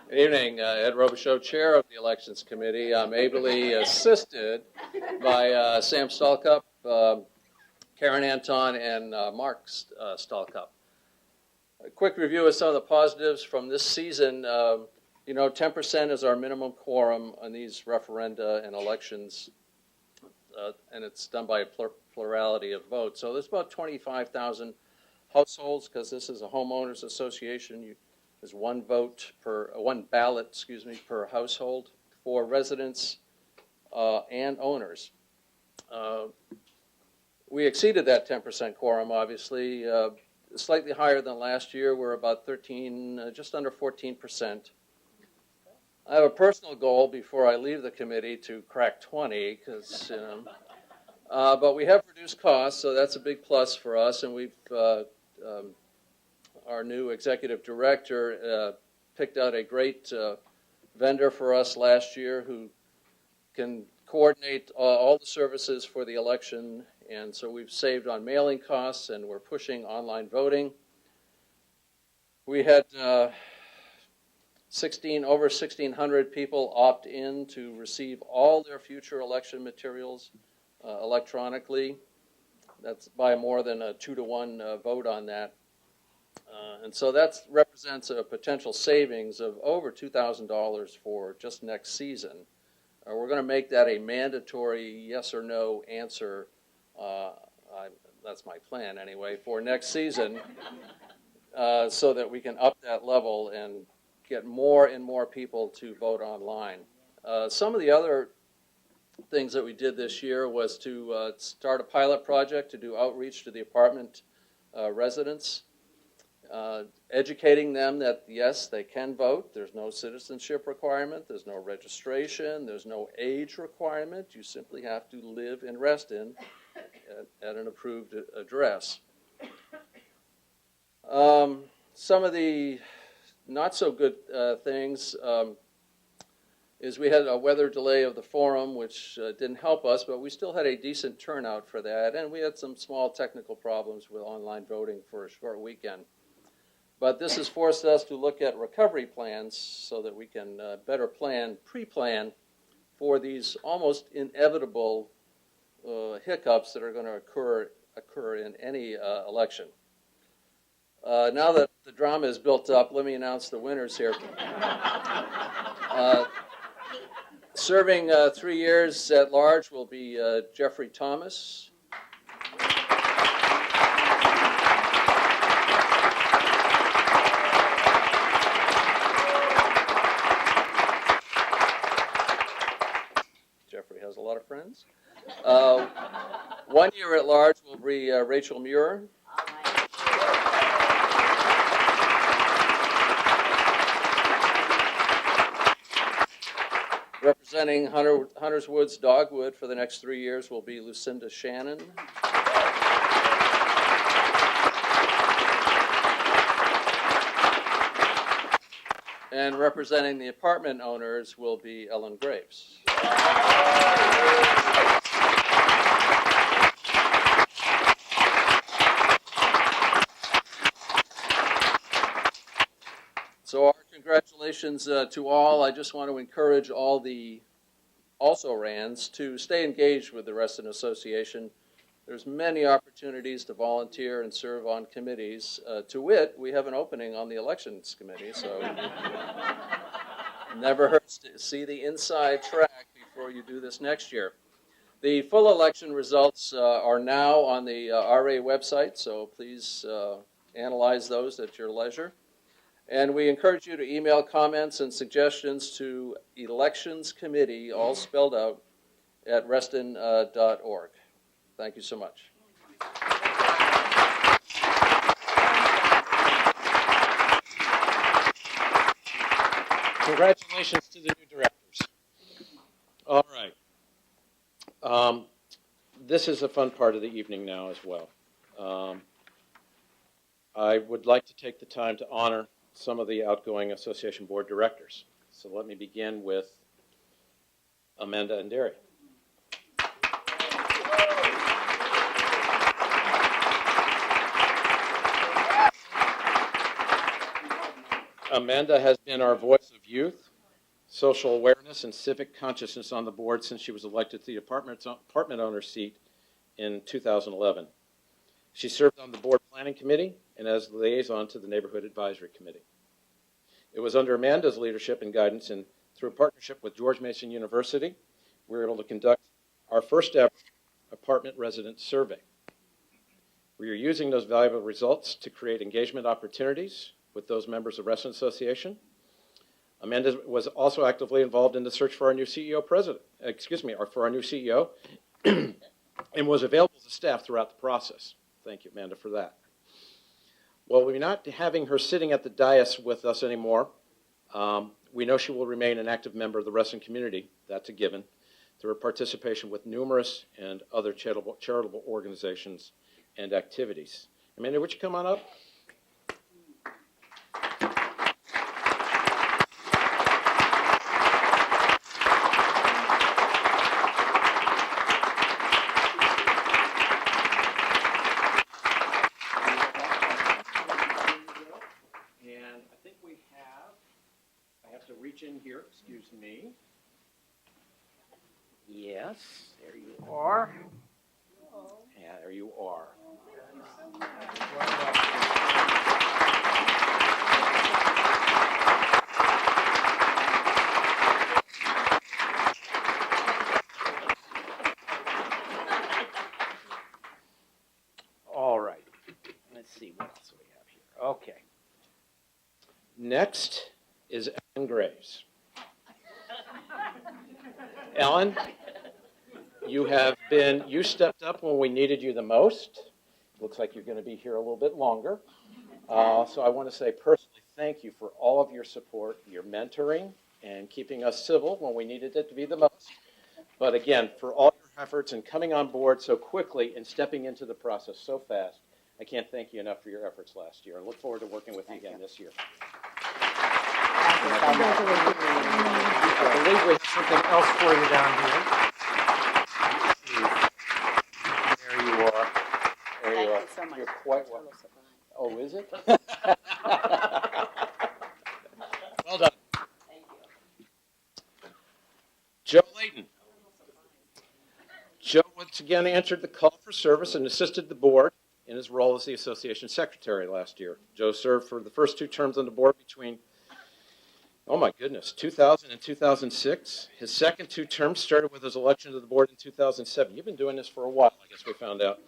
Good evening, Ed Robichaud, Chair of the Elections Committee. I'm ably assisted by Sam Stallcup, Karen Anton, and Mark Stallcup. A quick review of some of the positives from this season. 10% is our minimum quorum on these referenda and elections, and it's done by a plurality of votes. So there's about 25,000 households, because this is a homeowners association. There's one ballot, per household for residents and owners. We exceeded that 10% quorum, obviously, slightly higher than last year. We're about just under 14%. I have a personal goal before I leave the committee to crack 20, but we have reduced costs, so that's a big plus for us. And we've our new executive director picked out a great vendor for us last year who can coordinate all the services for the election. And so we've saved on mailing costs, and we're pushing online voting. We had over 1,600 people opt in to receive all their future election materials electronically. That's by more than a 2-to-1 vote on that. And so that represents a potential savings of over $2,000 for just next season. We're going to make that a mandatory yes or no answer. That's my plan anyway, for next season, so that we can up that level and get more and more people to vote online. Some of the other things that we did this year was to start a pilot project to do outreach to the apartment residents, educating them that yes, they can vote. There's no citizenship requirement. There's no registration. There's no age requirement. You simply have to live in Reston at an approved address. Some of the not so good things is we had a weather delay of the forum, which didn't help us, but we still had a decent turnout for that, and we had some small technical problems with online voting for a short weekend. But this has forced us to look at recovery plans so that we can better pre-plan for these almost inevitable hiccups that are going to occur in any election. Now that the drama is built up, let me announce the winners here. Serving 3 years at large will be Jeffrey Thomas. Jeffrey has a lot of friends. 1 year at large will be Rachel Muir. Representing Hunters Woods Dogwood for the next 3 years will be Lucinda Shannon. And representing the apartment owners will be Ellen Graves. So our congratulations to all. I just want to encourage all the also-rans to stay engaged with the Reston Association. There's many opportunities to volunteer and serve on committees. To wit, we have an opening on the elections committee, so never hurts to see the inside track before you do this next year. The full election results are now on the RA website, so please analyze those at your leisure. And we encourage you to email comments and suggestions to electionscommittee, all spelled out, at reston.org. Thank you so much. Congratulations to the new directors. All right. This is a fun part of the evening now as well. I would like to take the time to honor some of the outgoing association board directors. So let me begin with Amanda and Derry. Amanda has been our voice of youth, social awareness, and civic consciousness on the board since she was elected to the apartment owner seat in 2011. She served on the board planning committee and as liaison to the neighborhood advisory committee. It was under Amanda's leadership and guidance and through a partnership with George Mason University, we were able to conduct our first ever apartment resident survey. We are using those valuable results to create engagement opportunities with those members of the Reston Association. Amanda was also actively involved in the search for our new CEO for our new CEO, and was available to staff throughout the process. Thank you, Amanda, for that. Well, we're not having her sitting at the dais with us anymore. We know she will remain an active member of the Reston community, that's a given, through her participation with numerous and other charitable organizations and activities. Amanda, would you come on up? In here, excuse me. Yes, there you are. Yeah, there you are. All right. Let's see what else we have here. Okay. Next is Ellen Graves. Ellen, you stepped up when we needed you the most. Looks like you're going to be here a little bit longer. So I want to say personally thank you for all of your support, your mentoring, and keeping us civil when we needed it to be the most. But again, for all your efforts and coming on board so quickly and stepping into the process so fast, I can't thank you enough for your efforts last year. I look forward to working with you again this year. I believe we have something else for you down here. There you are. There you are. So much. You're quite welcome. Oh, is it? Well done. Thank you. Joe Layton. Joe once again answered the call for service and assisted the board in his role as the association secretary last year. Joe served for the first 2 terms on the board between 2000 and 2006. His second 2 terms started with his election to the board in 2007. You've been doing this for a while, I guess we found out.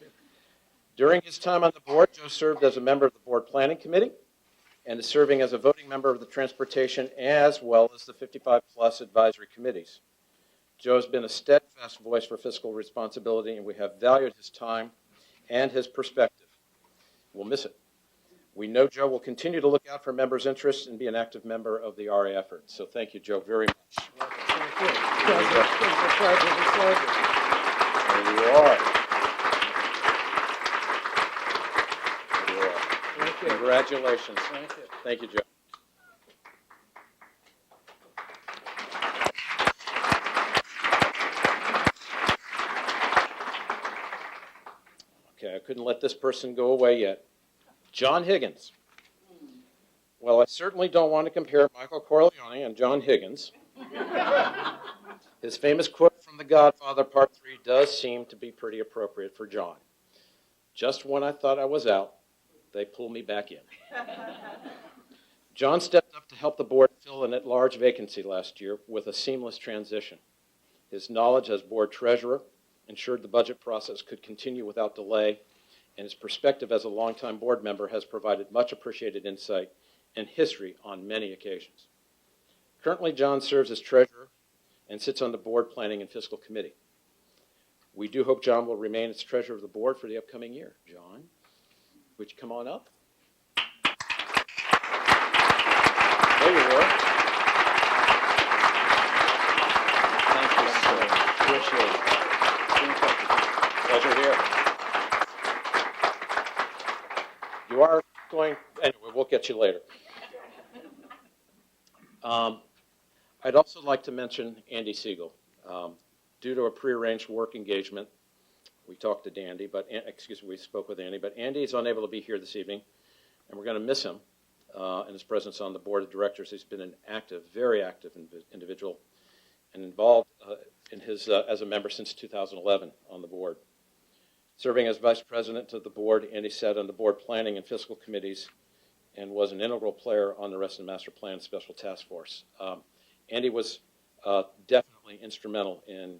During his time on the board, Joe served as a member of the board planning committee and is serving as a voting member of the transportation as well as the 55+ advisory committees. Joe's been a steadfast voice for fiscal responsibility, and we have valued his time and his perspective. We'll miss it. We know Joe will continue to look out for members' interests and be an active member of the RA effort. So thank you, Joe, very much. It's a pleasure to serve you. There you are. There you are. Thank you. Congratulations. Thank you. Thank you, Joe. Okay, I couldn't let this person go away yet. John Higgins. Well, I certainly don't want to compare Michael Corleone and John Higgins. His famous quote from The Godfather Part 3 does seem to be pretty appropriate for John. Just when I thought I was out, they pull me back in. John stepped up to help the board fill an at-large vacancy last year with a seamless transition. His knowledge as board treasurer ensured the budget process could continue without delay, and his perspective as a longtime board member has provided much appreciated insight and history on many occasions. Currently, John serves as treasurer and sits on the board planning and fiscal committee. We do hope John will remain as treasurer of the board for the upcoming year. John, would you come on up? There you are. Thank you, sir. Appreciate it. Pleasure here. You are going, anyway, we'll get you later. I'd also like to mention Andy Siegel. Due to a prearranged work engagement, we talked to Dandy, we spoke with Andy, but Andy is unable to be here this evening, and we're going to miss him and his presence on the board of directors. He's been an active, very active individual and involved as a member since 2011 on the board. Serving as vice president of the board, Andy sat on the board planning and fiscal committees and was an integral player on the Reston Master Plan Special Task Force. Andy was definitely instrumental in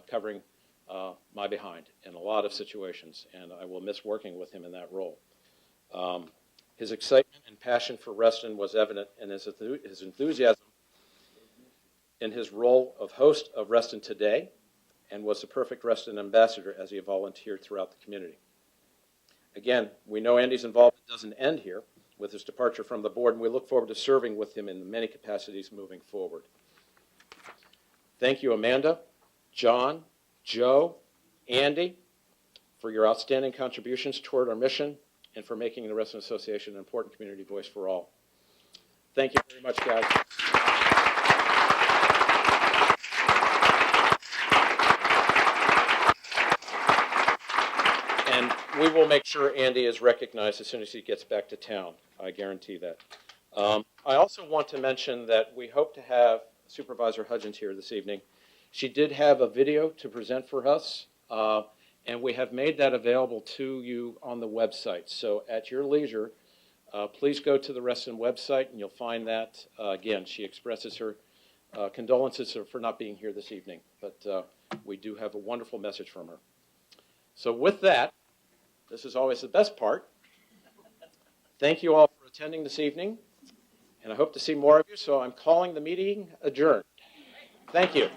covering my behind in a lot of situations, and I will miss working with him in that role. His excitement and passion for Reston was evident in his enthusiasm in his role of host of Reston Today, and was the perfect Reston ambassador as he volunteered throughout the community. Again, we know Andy's involvement doesn't end here with his departure from the board, and we look forward to serving with him in many capacities moving forward. Thank you, Amanda, John, Joe, Andy, for your outstanding contributions toward our mission and for making the Reston Association an important community voice for all. Thank you very much, guys. And we will make sure Andy is recognized as soon as he gets back to town. I guarantee that. I also want to mention that we hope to have Supervisor Hudgens here this evening. She did have a video to present for us, and we have made that available to you on the website. So at your leisure, please go to the Reston website, and you'll find that. Again, she expresses her condolences for not being here this evening, but we do have a wonderful message from her. So with that, this is always the best part. Thank you all for attending this evening, and I hope to see more of you, so I'm calling the meeting adjourned. Thank you.